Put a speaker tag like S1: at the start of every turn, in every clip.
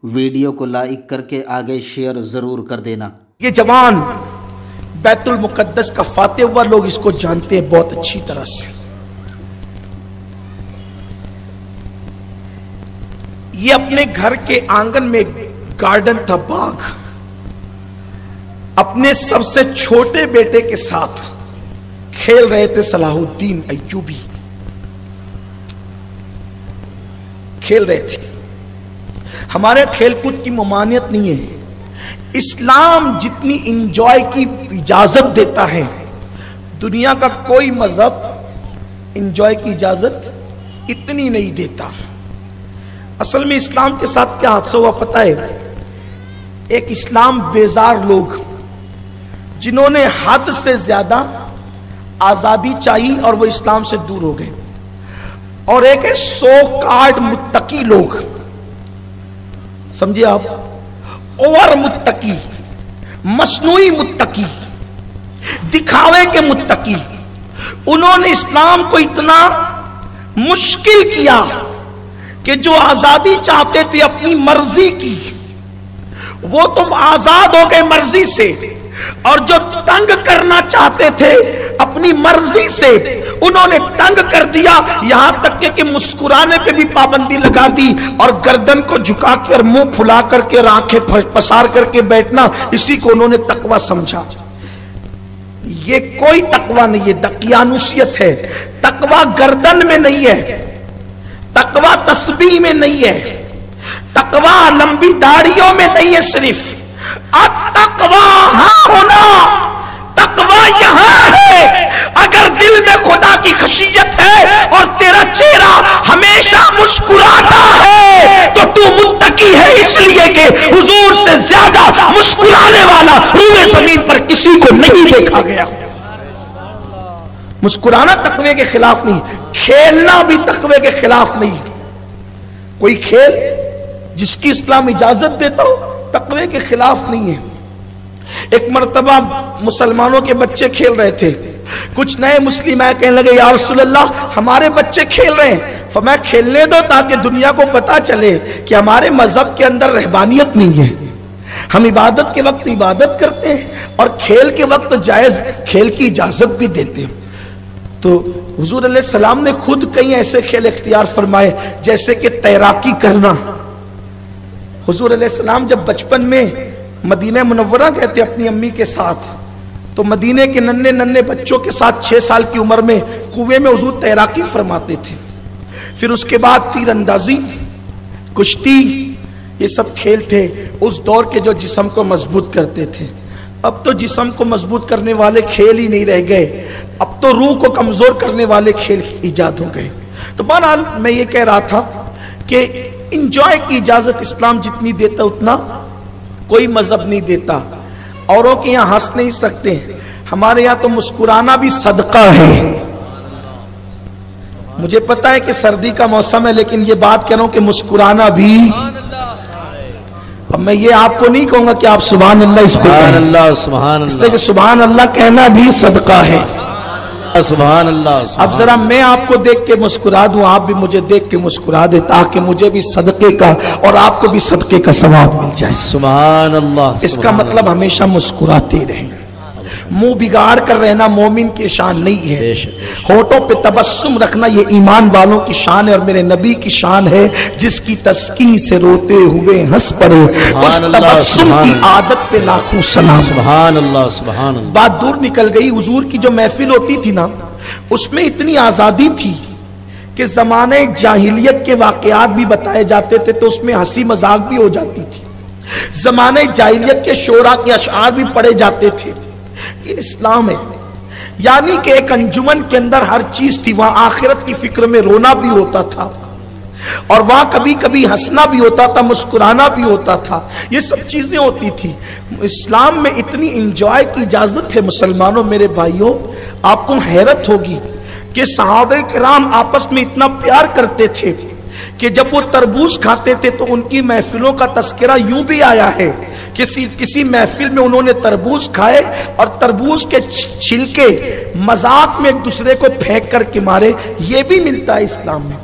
S1: Video को like करके आगे शेयर जरूर कर देना।
S2: ये जवान बैतुल मुकद्दस का फाते हुआ लोग इसको जानते हैं बहुत अच्छी तरह से। ये अपने घर के आंगन में गार्डन था, बाग, अपने सबसे छोटे बेटे के साथ खेल रहे थे। सलाहुद्दीन अय्यूबी खेल रहे थे। हमारे खेलकूद की ममानियत नहीं है। इस्लाम जितनी इंजॉय की इजाजत देता है, दुनिया का कोई मजहब इंजॉय की इजाजत इतनी नहीं देता। असल में इस्लाम के साथ क्या हादसा हुआ पता है? एक इस्लाम बेजार लोग जिन्होंने हद से ज्यादा आजादी चाहिए और वो इस्लाम से दूर हो गए, और एक है सो कार्ड मुत्तकी लोग, समझिए आप, ओवर मुत्तकी, मसनूई मुत्तकी, दिखावे के मुत्तकी। उन्होंने इस्लाम को इतना मुश्किल किया कि जो आजादी चाहते थे अपनी मर्जी की, वो तुम आजाद हो गए मर्जी से, और जो तंग करना चाहते थे अपनी मर्जी से, उन्होंने तंग कर दिया। यहां तक कि मुस्कुराने पे भी पाबंदी लगा दी, और गर्दन को झुका कर मुंह फुला करके और आंखें पसार करके बैठना, इसी को उन्होंने तकवा समझा। ये कोई तकवा नहीं है, दकियानुसियत है। तकवा गर्दन में नहीं है, तकवा तस्बीह में नहीं है, तकवा लंबी दाढ़ियों में नहीं है। सिर्फ तकवा होना, तकवा यहां है अगर दिल में खुदा की खशियत है और तेरा चेहरा हमेशा मुस्कुराता है तो तू मुत्तकी है, इसलिए कि हुजूर से ज्यादा मुस्कुराने वाला रूए जमीन पर किसी को नहीं देखा गया। मुस्कुराना तकवे के खिलाफ नहीं, खेलना भी तकवे के खिलाफ नहीं। कोई खेल जिसकी इस्लाम इजाजत देता हो तकवे के खिलाफ नहीं है। एक मर्तबा मुसलमानों के बच्चे खेल रहे थे, कुछ नए मुस्लिम आए, कहने लगे या रसूलल्लाह हमारे बच्चे खेल रहे हैं। फरमाया खेलने दो ताकि दुनिया को पता चले कि हमारे मजहब के अंदर रहबानियत नहीं है। हम इबादत के वक्त इबादत करते हैं और खेल के वक्त जायज खेल की इजाजत भी देते हैं। तो हुजूर अलैहि सलाम ने खुद कई ऐसे खेल इख्तियार फरमाए, जैसे कि तैराकी करना। हुजूर अलैहि सलाम जब बचपन में मदीना मुनव्वरा गए थे अपनी अम्मी के साथ, तो मदीने के नन्हे नन्हे बच्चों के साथ 6 साल की उम्र में कुएं में हुजूर तैराकी फरमाते थे। फिर उसके बाद तीरंदाजी, कुश्ती, ये सब खेल थे उस दौर के जो जिस्म को मजबूत करते थे। अब तो जिस्म को मजबूत करने वाले खेल ही नहीं रह गए, अब तो रूह को कमजोर करने वाले खेल ईजाद हो गए। तो बहरहाल मैं ये कह रहा था कि इंजॉय की इजाजत इस्लाम जितनी देता उतना कोई मजहब नहीं देता। औरों के यहां हंस नहीं सकते, हमारे यहां तो मुस्कुराना भी सदका है। मुझे पता है कि सर्दी का मौसम है, लेकिन ये बात कह रहा हूं कि मुस्कुराना भी। अब मैं ये आपको नहीं कहूंगा कि आप सुभान अल्लाह इसको कहें, इसलिए कि सुभान अल्लाह कहना भी सदका है। सुभान अल्लाह। अब जरा मैं आपको देख के मुस्कुरा दूं, आप भी मुझे देख के मुस्कुरा दे, ताकि मुझे भी सदके का और आपको भी सदके का सवाब मिल जाए। सुभान अल्लाह। इसका मतलब हमेशा मुस्कुराते रहें। मुंह बिगाड़ कर रहना मोमिन की शान नहीं है। होठों पे तबस्सुम रखना ये ईमान वालों की शान है और मेरे नबी की शान है, जिसकी तस्कीन से रोते हुए हंस पड़े, उस तबस्सुम की आदत पे लाखों सलाम। सुभान अल्लाह, सुभान अल्लाह। बात दूर निकल गई। हुजूर की जो महफिल होती थी ना, उसमें इतनी आजादी थी कि जमाने जाहिलियत के वाकयात भी बताए जाते थे, तो उसमें हंसी मजाक भी हो जाती थी। जमाने जाहिलियत के शोरा के अशआर भी पढ़े जाते थे। ये इस्लाम है, यानी कि एक अंजुमन के अंदर हर चीज थी। वहां आखिरत की फिक्र में रोना भी होता था, और वहां कभी कभी हंसना भी होता था, मुस्कुराना भी होता था। ये सब चीजें होती थी। इस्लाम में इतनी इंजॉय की इजाजत है मुसलमानों, मेरे भाइयों, आपको हैरत होगी कि सहाबे किराम आपस में इतना प्यार करते थे कि जब वो तरबूज खाते थे तो उनकी महफिलों का तस्करा यूं भी आया है किसी महफिल में उन्होंने तरबूज खाए और तरबूज के छिलके मजाक में एक दूसरे को फेंक करके मारे। ये भी मिलता है इस्लाम में।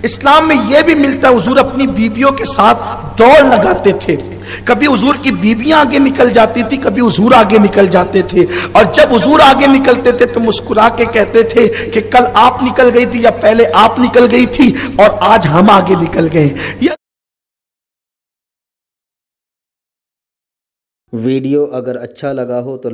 S2: इस्लाम में यह भी मिलता है, हुजूर अपनी बीबियों के साथ दौड़ लगाते थे। कभी हुजूर की बीबियां आगे निकल जाती थी, कभी हुजूर आगे निकल जाते थे, और जब हुजूर आगे निकलते थे तो मुस्कुरा के कहते थे कि कल आप निकल गई थी या पहले आप निकल गई थी और आज हम आगे निकल गए।
S1: वीडियो अगर अच्छा लगा हो तो